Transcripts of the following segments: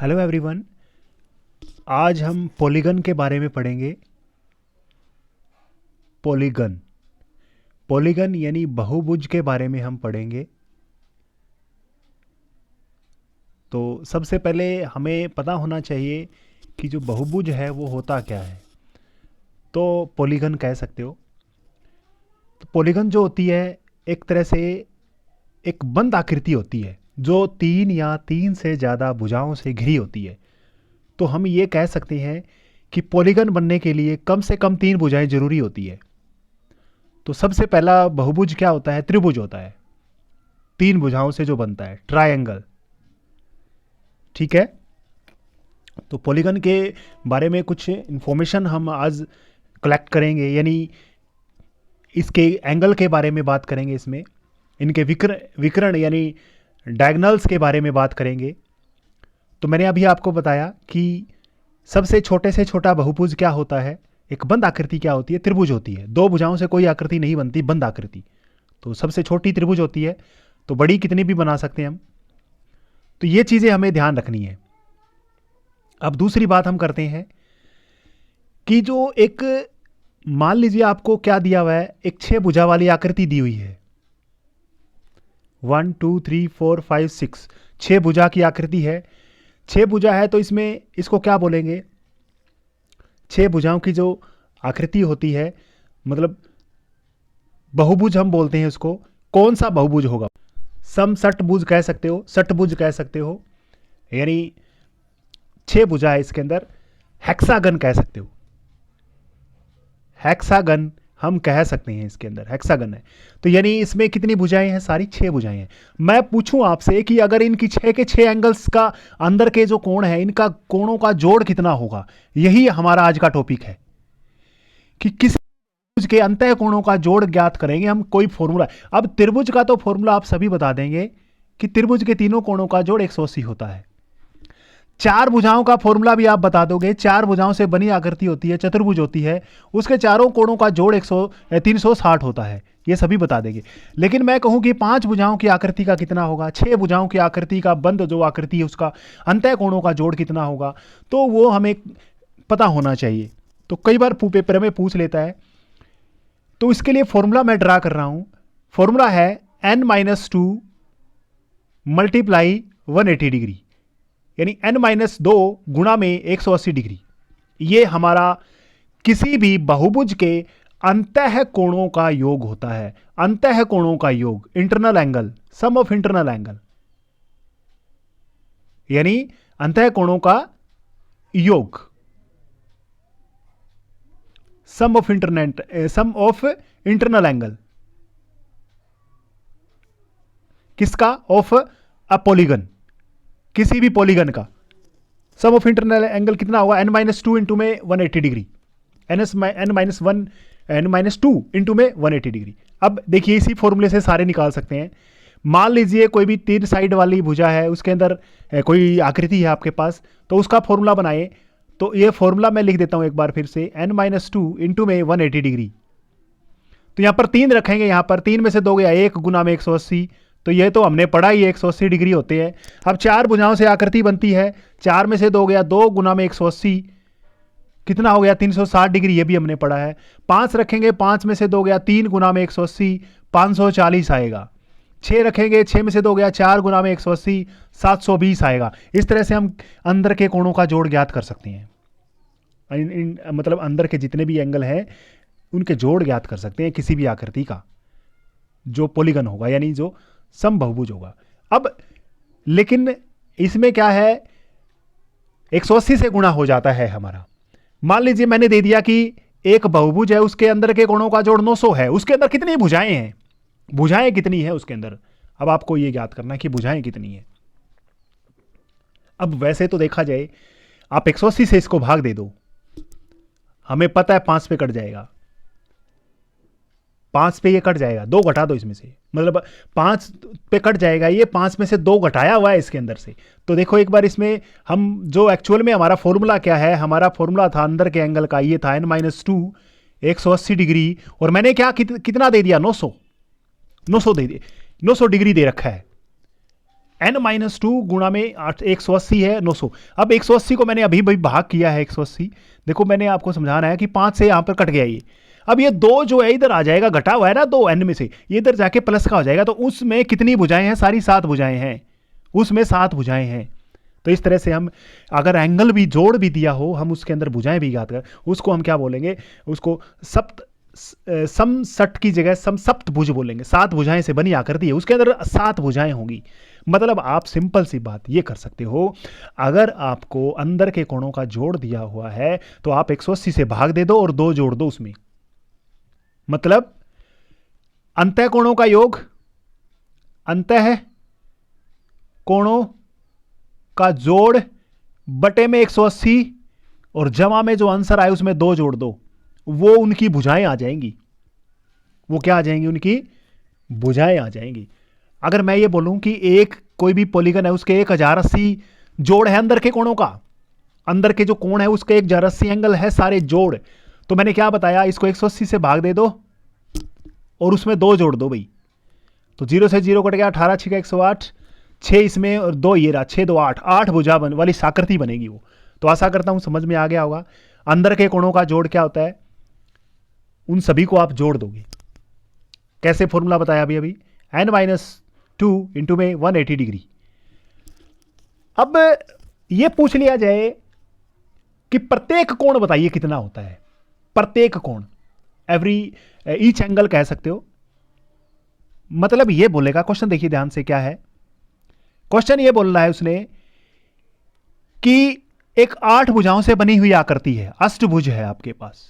Hello everyone. आज हम polygon के बारे में पढ़ेंगे। पॉलीगन पॉलीगन यानी बहुभुज के बारे में हम पढ़ेंगे। तो सबसे पहले हमें पता होना चाहिए कि जो बहुभुज है वो होता क्या है। तो पॉलीगन कह सकते हो। तो पॉलीगन जो होती है एक तरह से एक बंद आकृति होती है जो तीन या तीन से ज़्यादा भुजाओं से घिरी होती है। तो हम ये कह सकते हैं कि पॉलीगन बनने के लिए कम से कम तीन भुजाएं जरूरी होती है। तो सबसे पहला बहुभुज क्या होता है? त्रिभुज होता है। तीन भुजाओं से जो बनता है ट्रायंगल। ठीक है। तो पॉलीगन के बारे में कुछ इंफॉर्मेशन हम आज कलेक्ट करेंगे, यानी इसके एंगल के बारे में बात करेंगे, इसमें इनके विकर्ण यानी डायगनल्स के बारे में बात करेंगे। तो मैंने अभी आपको बताया कि सबसे छोटे से छोटा बहुभुज क्या होता है, एक बंद आकृति क्या होती है? त्रिभुज होती है। दो भुजाओं से कोई आकृति नहीं बनती, बंद आकृति। तो सबसे छोटी त्रिभुज होती है। तो बड़ी कितनी भी बना सकते हैं हम। तो ये चीज़ें हमें ध्यान रखनी है। अब दूसरी बात हम करते हैं कि जो एक मान लीजिए आपको क्या दिया हुआ है, एक छह भुजा वाली आकृति दी हुई है। 1 2 3 4 5 6 छह भुजा की आकृति है। छह भुजा है तो इसमें इसको क्या बोलेंगे? छह भुजाओं की जो आकृति होती है, मतलब बहुभुज हम बोलते हैं उसको। कौन सा बहुभुज होगा? समषटभुज कह सकते हो, षटभुज कह सकते हो, यानी छह भुजा है इसके अंदर। हेक्सागन कह सकते हो। हेक्सागन हम कह सकते हैं, इसके अंदर हेक्सागन है। तो यानी इसमें कितनी भुजाएं हैं? सारी छह भुजाएं हैं। मैं पूछूं आपसे कि अगर इनकी छह के छह एंगल्स का अंदर के जो कोण है, इनका कोणों का जोड़ कितना होगा? यही हमारा आज का टॉपिक है कि किसी त्रिभुज के अंतः कोणों का जोड़ ज्ञात करेंगे हम। कोई फॉर्मूला, अब त्रिभुज का तो फॉर्मूला आप सभी बता देंगे कि त्रिभुज के तीनों कोणों का जोड़ 180 होता है। चार भुजाओं का फॉर्मूला भी आप बता दोगे। चार भुजाओं से बनी आकृति होती है, चतुर्भुज होती है, उसके चारों कोणों का जोड़ 360 होता है। ये सभी बता देंगे। लेकिन मैं कहूं कि पांच भुजाओं की आकृति का कितना होगा, छह भुजाओं की आकृति का बंद जो आकृति है उसका अंतः कोणों का जोड़ कितना होगा, तो वो हमें पता होना चाहिए। तो कई बार पेपर में पूछ लेता है। तो इसके लिए फॉर्मूला मैं ड्रा कर रहा हूं। फॉर्मूला है n-2 मल्टीप्लाई 180 डिग्री, यानी n-2 गुणा में 180 डिग्री। ये हमारा किसी भी बहुभुज के अंतः कोणों का योग होता है। अंतः कोणों का योग, internal angle, sum of internal angle, यानी अंतः कोणों का योग, सम ऑफ इंटरनल एंगल। किसका? ऑफ अ पॉलीगन, किसी भी पॉलीगन का सम ऑफ इंटरनल एंगल कितना होगा? n-2 इंटू में 180 डिग्री, n-2 इंटू में 180 डिग्री। अब देखिए इसी फॉर्मूले से सारे निकाल सकते हैं। मान लीजिए कोई भी तीन साइड वाली भुजा है, उसके अंदर कोई आकृति है आपके पास, तो उसका फॉर्मूला बनाए। तो ये फॉर्मूला मैं लिख देता हूं एक बार फिर से, n-2 इंटू में 180 डिग्री। तो यहां पर तीन रखेंगे, यहां पर तीन में से दो गया एक गुना में 180। तो ये तो हमने पढ़ा ही, 180 डिग्री होते हैं। अब चार भुजाओं से आकृति बनती है, चार में से दो गया दो गुना में 180, कितना हो गया? 360 डिग्री, ये भी हमने पढ़ा है। पांच रखेंगे, पांच में से दो गया तीन गुना में 180, 540 आएगा। छह रखेंगे, छह में से दो गया चार गुना में 180, 720 आएगा। इस तरह से हम अंदर के कोणों का जोड़ ज्ञात कर सकते हैं। मतलब अंदर के जितने भी एंगल हैं उनके जोड़ ज्ञात कर सकते हैं किसी भी आकृति का जो पॉलीगन होगा, यानी जो समबहुभुज होगा। अब लेकिन इसमें क्या है, 180 से गुणा हो जाता है हमारा। मान लीजिए मैंने दे दिया कि एक बहुभुज है, उसके अंदर के कोणों का जोड़ 900 है। उसके अंदर कितनी भुजाएं हैं? भुजाएं कितनी है उसके अंदर? अब आपको यह ज्ञात करना है कि भुजाएं कितनी है। अब वैसे तो देखा जाए, आप 180 से इसको भाग दे दो, हमें पता है 5 पे कट जाएगा। 5 पे ये कट जाएगा, दो घटा दो इसमें से, मतलब 5 पे कट जाएगा। ये 5 में से दो घटाया हुआ है इसके अंदर से। तो देखो एक बार इसमें हम जो एक्चुअल में हमारा फॉर्मूला क्या है, हमारा फॉर्मूला था अंदर के एंगल का, ये था n-2 180 डिग्री, और मैंने क्या कितना दे दिया? 900 दे दिया, 900 डिग्री दे रखा है। n-2 गुणा में 180 है 900। अब 180 को मैंने अभी भाई भाग किया है 180। देखो मैंने आपको समझाना है कि 5 से यहाँ पर कट गया ये। अब ये 2 जो है इधर आ जाएगा, घटा हुआ है ना 2 n में से, ये इधर जाके प्लस का हो जाएगा। तो उसमें कितनी भुजाएं हैं? सारी 7 भुजाएं हैं, उसमें 7 भुजाएं हैं। तो इस तरह से हम अगर एंगल भी जोड़ भी दिया हो, हम उसके अंदर भुजाएं भी ज्ञात कर, उसको हम क्या बोलेंगे? उसको सप्त समसट की जगह समसप्त भुज बोलेंगे। 7 भुजाएं से बनी आकृति है, उसके अंदर 7 भुजाएं होंगी। मतलब आप सिंपल सी बात ये कर सकते हो, अगर आपको अंदर के कोणों का जोड़ दिया हुआ है तो आप 180 से भाग दे दो और 2 जोड़ दो उसमें। मतलब अंतः कोणों का योग, अंतः कोणों का जोड़ बटे में 180 और जमा में जो आंसर आए उसमें 2 जोड़ दो, वो उनकी भुजाएं आ जाएंगी। वो क्या आ जाएंगी? उनकी भुजाएं आ जाएंगी। अगर मैं ये बोलूं कि एक कोई भी पॉलीगन है उसके 1080 जोड़ है अंदर के कोणों का, अंदर के जो कोण है उसके 1080 एंगल है सारे जोड़, तो मैंने क्या बताया? इसको 180 से भाग दे दो और उसमें 2 जोड़ दो भाई। तो 0 से 0 कट गया, 18 6 108, 6 इसमें और 2 ये रहा, 6 2 8, 8 भुजा वाली आकृति बनेगी वो। तो आशा करता हूं समझ में आ गया होगा। अंदर के कोणों का जोड़ क्या होता है, उन सभी को आप जोड़ दोगे। कैसे? फॉर्मूला बताया अभी अभी, n-2 इंटू में 180 डिग्री। अब ये पूछ लिया जाए कि प्रत्येक कोण बताइए कितना होता है। प्रत्येक कोण, एवरी ईच एंगल कह सकते हो। मतलब ये बोलेगा, क्वेश्चन देखिए ध्यान से क्या है। क्वेश्चन ये बोल रहा है उसने कि एक 8 भुजाओं से बनी हुई आकृति है, अष्टभुज है आपके पास,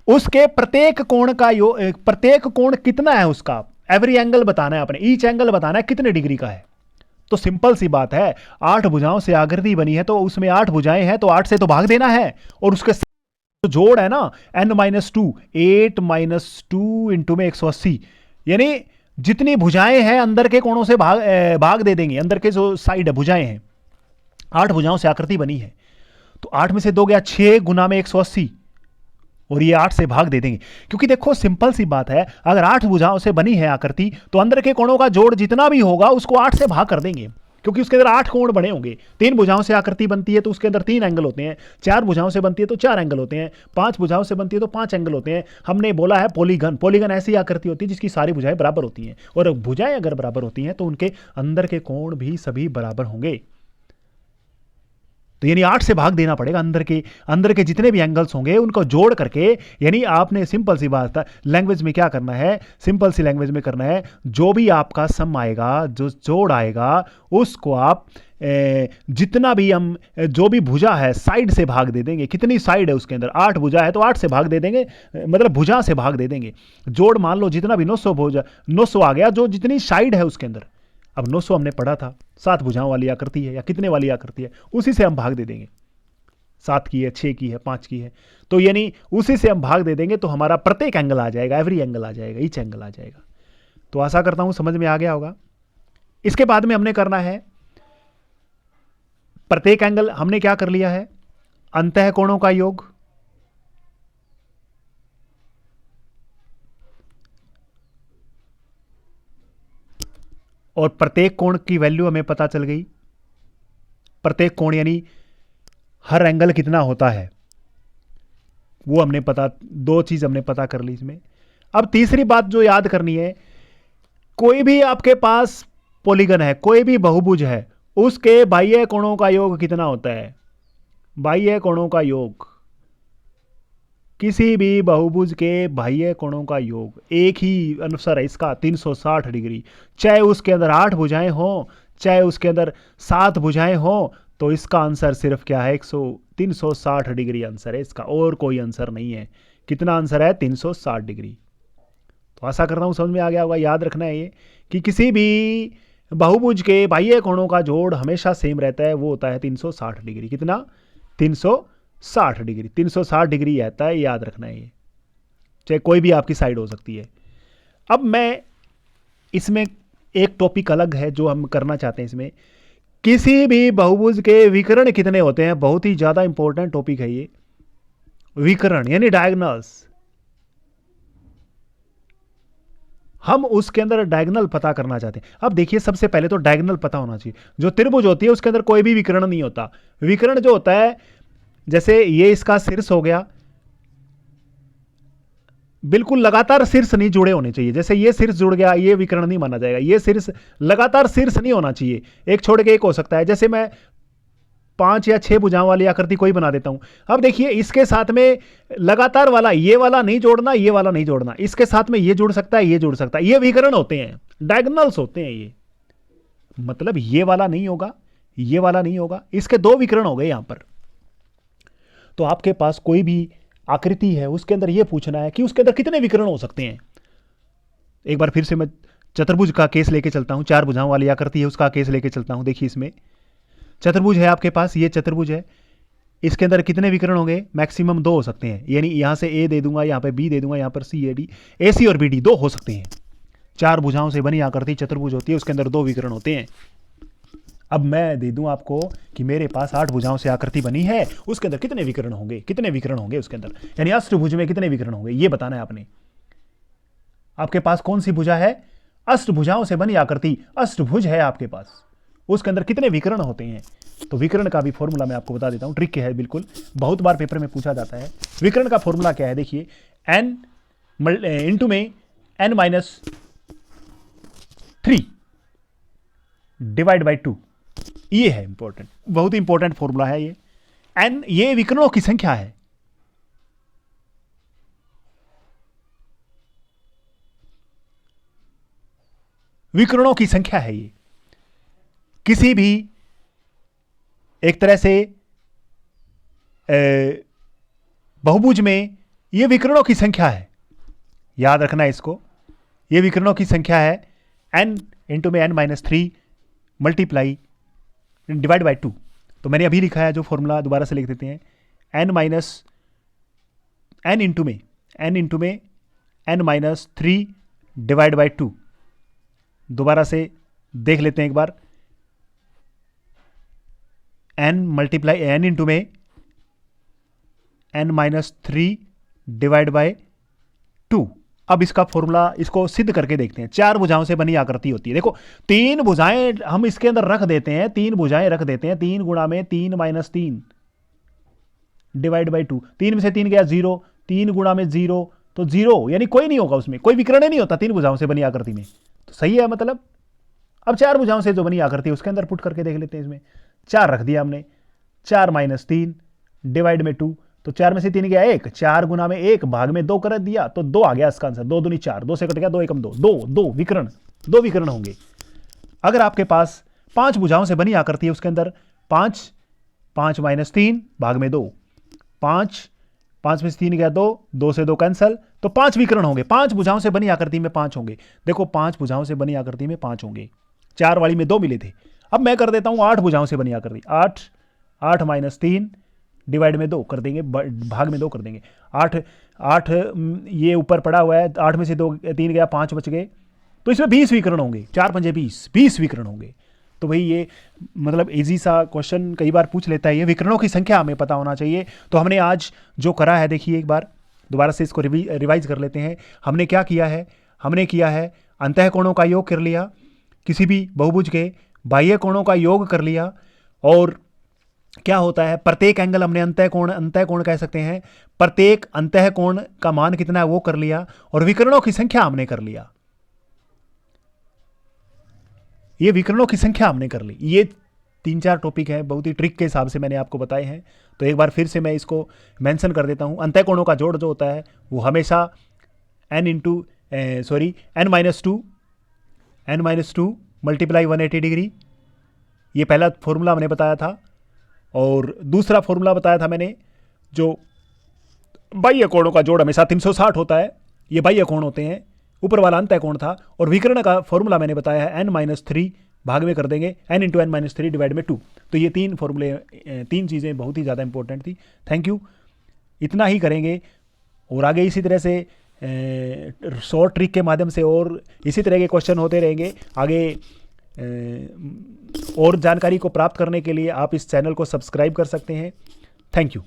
उसके प्रत्येक कोण का प्रत्येक कोण कितना है उसका एवरी एंगल बताना है अपने, ईच एंगल बताना है कितने डिग्री का है। तो सिंपल सी बात है, 8 भुजाओं से आकृति बनी है तो उसमें 8 भुजाएं हैं, तो 8 से तो भाग देना है। और उसके जो जोड़ है ना n-2, 8-2 इंटू में 180, यानी जितनी भुजाएं हैं अंदर के कोणों से भाग दे देंगे। अंदर के जो साइड है भुजाएं हैं, 8 भुजाओं से आकृति बनी है, तो 8 में से 2 गया, 6 गुना में 180 और ये 8 से भाग दे देंगे। क्योंकि देखो सिंपल सी बात है, अगर 8 भुजाओं से बनी है आकृति तो अंदर के कोणों का जोड़ जितना भी होगा उसको 8 से भाग कर देंगे, क्योंकि उसके अंदर 8 कोण बने होंगे। 3 भुजाओं से आकृति बनती है तो उसके अंदर 3 एंगल होते हैं, 4 भुजाओं से बनती है तो 4 एंगल होते हैं, 5 भुजाओं से बनती है तो 5 एंगल होते हैं। हमने बोला है पॉलीगन, पॉलीगन ऐसी आकृति होती है जिसकी सारी भुजाएं बराबर होती हैं, और भुजाएं अगर बराबर होती हैं तो उनके अंदर के कोण भी सभी बराबर होंगे। तो यानी 8 से भाग देना पड़ेगा। अंदर के जितने भी एंगल्स होंगे उनको जोड़ करके, यानी आपने सिंपल सी बात है लैंग्वेज में क्या करना है, सिंपल सी लैंग्वेज में करना है, जो भी आपका सम आएगा, जो जोड़ आएगा, उसको आप जितना भी हम जो भी भुजा है साइड से भाग दे देंगे। कितनी साइड है उसके अंदर? 8 भुजा है तो 8 से भाग दे देंगे, मतलब भुजा से भाग दे देंगे। जोड़ मान लो जितना भी 900 भुजा 900 आ गया, जो जितनी साइड है उसके अंदर। अब 900 हमने पढ़ा था 7 भुजाओं वाली आकृति है या कितने वाली आकृति है, उसी से हम भाग दे देंगे। 7 की है, 6 की है, 5 की है, तो यानी उसी से हम भाग दे देंगे तो हमारा प्रत्येक एंगल आ जाएगा, एवरी एंगल आ जाएगा, ईच एंगल आ जाएगा। तो आशा करता हूं समझ में आ गया होगा। इसके बाद में हमने करना है प्रत्येक एंगल, हमने क्या कर लिया है, अंतः कोणों का योग, और प्रत्येक कोण की वैल्यू हमें पता चल गई। प्रत्येक कोण यानी हर एंगल कितना होता है वो हमने पता, 2 चीज हमने पता कर ली इसमें। अब तीसरी बात जो याद करनी है, कोई भी आपके पास पॉलीगन है, कोई भी बहुभुज है, उसके बाह्य कोणों का योग कितना होता है? बाह्य कोणों का योग, किसी भी बहुभुज के बाह्य कोणों का योग एक ही अनुसार है इसका, 360 डिग्री। चाहे उसके अंदर 8 भुजाएं हो, चाहे उसके अंदर 7 भुजाएं हो, तो इसका आंसर सिर्फ क्या है? 360 डिग्री आंसर है इसका, और कोई आंसर नहीं है। कितना आंसर है? 360 डिग्री। तो आशा करता हूं समझ में आ गया होगा। याद रखना है ये कि किसी भी बहुभुज के बाह्य कोणों का जोड़ हमेशा सेम रहता है, वो होता है 360 डिग्री। कितना? 360 डिग्री। 360 डिग्री रहता है, याद रखना है ये, चाहे कोई भी आपकी साइड हो सकती है। अब मैं इसमें एक टॉपिक अलग है जो हम करना चाहते हैं इसमें, किसी भी बहुभुज के विकर्ण कितने होते हैं। बहुत ही ज्यादा इंपॉर्टेंट टॉपिक है ये, विकर्ण यानी डायगोनल्स। हम उसके अंदर डायगोनल पता करना चाहते हैं। अब देखिए सबसे पहले तो डायगोनल पता होना चाहिए। जो त्रिभुज होती है उसके अंदर कोई भी विकर्ण नहीं होता। विकर्ण जो होता है, जैसे ये इसका शीर्ष हो गया, बिल्कुल लगातार शीर्ष नहीं जुड़े होने चाहिए। जैसे ये शीर्ष जुड़ गया, ये विकर्ण नहीं माना जाएगा। ये शीर्ष लगातार शीर्ष नहीं होना चाहिए, एक छोड़ के एक हो सकता है। जैसे मैं 5 या 6 भुजाओं वाली आकृति कोई बना देता हूं। अब देखिए इसके साथ में लगातार वाला, ये वाला नहीं जोड़ना, ये वाला नहीं जोड़ना, इसके साथ में ये जुड़ सकता है, ये जुड़ सकता है। ये विकर्ण होते हैं, डायगोनल्स होते हैं ये। मतलब ये वाला नहीं होगा, ये वाला नहीं होगा, इसके दो विकर्ण हो गए यहां पर। तो आपके पास कोई भी आकृति है, उसके अंदर यह पूछना है कि उसके अंदर कितने विकर्ण हो सकते हैं। एक बार फिर से मैं चतुर्भुज का केस लेके चलता हूं। 4 भुजाओं वाली आकृति है, उसका केस लेके चलता हूं। देखिए इसमें चतुर्भुज है आपके पास, ये चतुर्भुज है। इसके अंदर कितने विकर्ण होंगे? मैक्सिमम 2 हो सकते हैं। यानी यहां से ए दे दूंगा, यहां पे बी दे दूंगा, यहां पर सी, ए, डी, ए, सी और बी, डी 2 हो सकते हैं। 4 भुजाओं से बनी आकृति चतुर्भुज होती है, उसके अंदर 2 विकर्ण होते हैं। अब मैं दे दूं आपको कि मेरे पास 8 भुजाओं से आकृति बनी है, उसके अंदर कितने विकर्ण होंगे, कितने विकर्ण होंगे उसके अंदर, यानी अष्टभुज में कितने विकर्ण होंगे, ये बताना है आपने। आपके पास कौन सी भुजा है? अष्टभुजाओं से बनी आकृति अष्टभुज है आपके पास, उसके अंदर कितने विकर्ण होते हैं। तो विकर्ण का भी फॉर्मूला मैं आपको बता देता हूं, ट्रिक है बिल्कुल, बहुत बार पेपर में पूछा जाता है। विकर्ण का फॉर्मूला क्या है? देखिए n इंटू में n-3 डिवाइड बाई 2, ये है इंपॉर्टेंट, बहुत इंपॉर्टेंट फॉर्मूला है ये। n ये विकर्णों की संख्या है। विकर्णों की संख्या है ये। किसी भी एक तरह से बहुभुज में ये विकर्णों की संख्या है, याद रखना है इसको। ये विकर्णों की संख्या है n इंटू में n-3 मल्टीप्लाई डिवाइड बाई 2। तो मैंने अभी लिखा है जो फॉर्मूला, दोबारा से लिख देते हैं। n इंटू में n-3 डिवाइड बाई 2। दोबारा से देख लेते हैं एक बार। n मल्टीप्लाई n इंटू में n-3 डिवाइड बाई 2। अब इसका फॉर्मूला, इसको सिद्ध करके देखते हैं। 4 भुजाओं से बनी आकृति होती है। देखो 3 भुजाएं हम इसके अंदर रख देते हैं, 3 भुजाएं रख देते हैं। 3 गुणा में 3-3 डिवाइड बाई 2। 3 में से 3 गया 0, 3 गुणा में 0 तो 0, यानी कोई नहीं होगा उसमें, कोई विकर्ण नहीं होता 3 भुजाओं से बनी आकृति में। तो सही है मतलब। अब 4 भुजाओं से जो बनी आकृति उसके अंदर पुट करके देख लेते हैं। इसमें 4 रख दिया हमने, 4-3 डिवाइड में 2, तो 4 में से 3 गया 1, 4 गुना में 1 भाग में 2 कर दिया तो 2 आ गया इसका आंसर। 2 दूनी 4, 2 से कट गया 2 एकम 2, 2 विकर्ण, 2 विकर्ण होंगे। अगर आपके पास 5 भुजाओं से बनी आकृति है, उसके अंदर 5 -3 भाग में 2, 5 में से 3 गया 2, 2 से 2 कैंसल, तो 5 विकर्ण होंगे। 5 भुजाओं से बनी आकृति में 5 होंगे। देखो 5 भुजाओं से बनी आकृति में 5 होंगे, 4 वाली में 2 मिले थे। अब मैं कर देता हूं 8 भुजाओं से बनी आकृति। 8 -3 डिवाइड में 2 कर देंगे, भाग में 2 कर देंगे। 8 ये ऊपर पड़ा हुआ है, 8 में से 3 गया, 5 बच गए, तो इसमें 20 विकर्ण होंगे। 4 पंजे 20 विकर्ण होंगे। तो भाई ये मतलब इजी सा क्वेश्चन कई बार पूछ लेता है। ये विकर्णों की संख्या हमें पता होना चाहिए। तो हमने आज जो करा है, देखिए एक बार दोबारा से इसको रिवाइज कर लेते हैं। हमने क्या किया है? हमने किया है अंतःकोणों का योग कर लिया, किसी भी बहुभुज के बाह्य कोणों का योग कर लिया, और क्या होता है प्रत्येक एंगल हमने अंतःकोण कह सकते हैं, प्रत्येक अंतःकोण का मान कितना है वो कर लिया, और विकर्णों की संख्या हमने कर लिया। ये विकर्णों की संख्या हमने कर ली। ये 3-4 टॉपिक है, बहुत ही ट्रिक के हिसाब से मैंने आपको बताए हैं। तो एक बार फिर से मैं इसको मेंशन कर देता हूं। अंतःकोणों का जोड़ जो होता है वो हमेशा n-2 मल्टीप्लाई 180 डिग्री, ये पहला फॉर्मूला हमने बताया था। और दूसरा फॉर्मूला बताया था मैंने, जो बाह्य कोणों का जोड़ हमेशा 360 होता है, ये बाह्य कोण होते हैं। ऊपर वाला अंतःकोण था। और विकर्ण का फॉर्मूला मैंने बताया है n-3 भाग में कर देंगे n इंटू n-3 डिवाइड में 2। तो ये 3 फॉर्मूले, 3 चीज़ें बहुत ही ज़्यादा इंपॉर्टेंट थी। Thank you. इतना ही करेंगे, और आगे इसी तरह से शॉर्ट ट्रिक के माध्यम से और इसी तरह के क्वेश्चन होते रहेंगे। आगे और जानकारी को प्राप्त करने के लिए आप इस चैनल को सब्सक्राइब कर सकते हैं। Thank you.